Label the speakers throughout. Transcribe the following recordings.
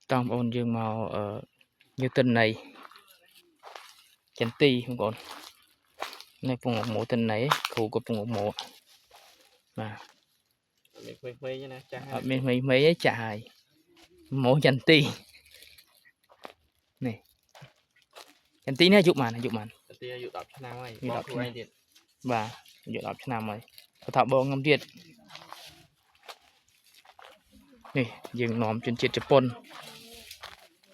Speaker 1: Tông ôn dương màu như tình này chén ti không còn này vùng một mộ tình này khu của vùng một mộ mà ở bên mấy ấy chạy mộ chén ti này chén ti này dụng màn và dụng đọc cho nào mày có thọ bộ ngâm tiệt này dừng nóm trên chiết Japan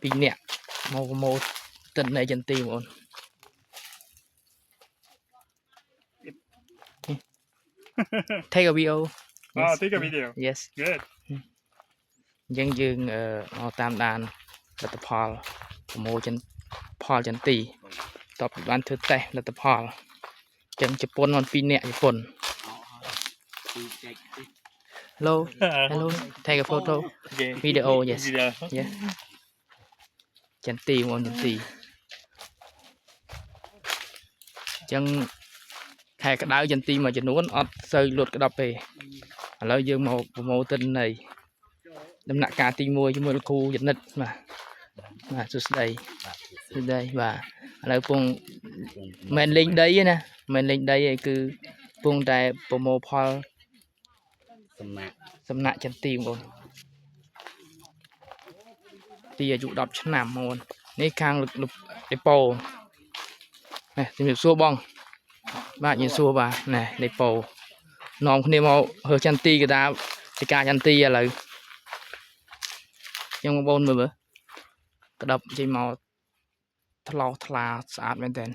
Speaker 1: pin nè màu tình này chén ti một take a video.
Speaker 2: Yes. Take a video.
Speaker 1: Yes.
Speaker 2: Good.
Speaker 1: យើងតាមដានលទ្ធផលប្រមូលផលចន្ទីតបបានធ្វើតេស្តលទ្ធផលចឹងជប៉ុនមក2នាក់ជប៉ុន Hello hello take a photo video yes yeah ចន្ទីមកចន្ទីចឹងខែក្តៅចន្ទីមួយចំនួនអត់សូវលត់ក្តាប់ទេឥឡូវយើងមកប្រមូលទិន្នន័យដំណាក់កាលទី1ជាមួយលោកគ្រូយនិតបាទសួស្ដីបាទឥឡូវពងមិនលេងដីទេណាមិនលេងដីទេគឺពងតែប្រមូលផលសំណាក់ចន្ទីបងទីអាយុ10ឆ្នាំបងនេះខាងលោកដេប៉ូនេះជំរាបសួរបងបាទជំរាបសួរបាទណែដេប៉ូនាំគ្នាមកហើចន្ទីកតាទីការចន្ទីឥឡូវចឹងបងប្អូនមើលក្តាប់ចេញមកថ្លោថ្លាស្អាតមែនតើ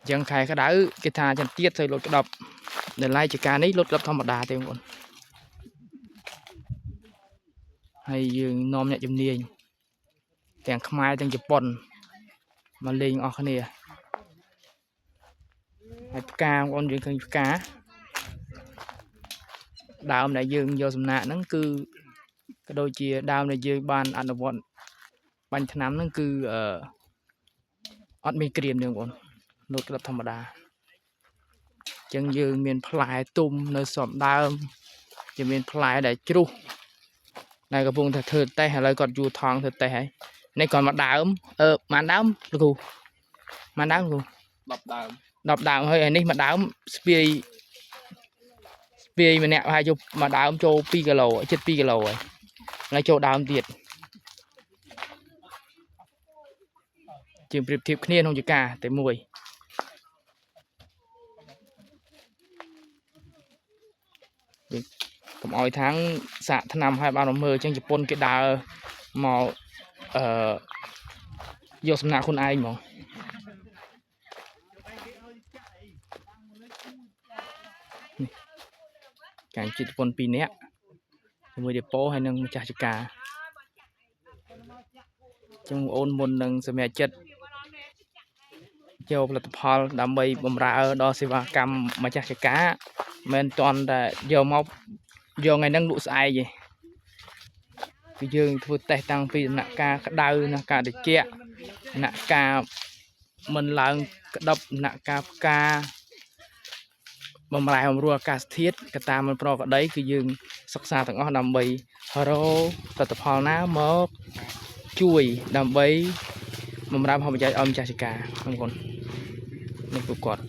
Speaker 1: ចឹងខែក្តៅគេថាចន្ទទៀតទៅលុតក្តាប់នៅឡាយជាការនេះលុតក្តាប់ធម្មតាទេបងប្អូនហើយយើងនាំអ្នកជំនាញទាំងខ្មែរទាំងជប៉ុនមកលេងអស់គ្នាហើយផ្កាបងប្អូនយើងឃើញផ្កាដើមដែលយើងយកសំណាក់ហ្នឹងគឺក៏ដូចជាដើមដែលយើងបានអនុវត្តបាញ់ថ្នាំហ្នឹងគឺអត់មានក្រៀមទេបងប្អូនលុតក្តាប់ធម្មតាចឹងយើងមានផ្លែទុំនៅស្របដើមជាមានផ្លែដែលជ្រុះដែលកំពុងតែធ្វើតេស្តឥឡូវគាត់យួរថងធ្វើតេស្តហើយនេះគាត់មកដើមប៉ុន្មានដើមលោកគ្រូប៉ុន្មានដើមគ្រូ10ដើមហើយនេះមកដើមស្ពាយម្នាក់ហើយយកមកដើមចូល2គីឡូជិត2គីឡូហើយហើយចូលដើមទៀតជាងប្រៀបធៀបគ្នាក្នុងចការតែមួយកុំអោយថាងសាកថ្នាំឲ្យបានមើលអញ្ចឹងជប៉ុនគេដើរមកយកសំណាក់ខ្លួនឯងហ្មងកាញ់ជិតជប៉ុន2នាក់ជាមួយដេប៉ូហើយនឹងម្ចាស់ចការចឹងបងអូនមុននឹងសម្រាប់ចិត្តយកផលិតផលដើម្បីបម្រើដល់សេវាកម្មម្ចាស់ចការមិនតន់តែយកមកយកថ្ងៃហ្នឹងលក់ស្អែកទេគឺយើងធ្វើតេស្តតាំងពីដំណាក់កាលក្តៅដំណាក់កាលត្រជាក់ដំណាក់កាលមិនឡើងក្តឹបដំណាក់កាលផ្កាបំរែបំរួលអាកាសធាតុកត្តាមិនប្រក្រតីគឺយើងសិក្សាទាំងអស់ដើម្បីរកលទ្ធផលណាមកជួយដើម្បីបម្រើផលប្រយោជន៍ឲ្យម្ចាស់ចការបងប្អូននេះពួកគាត់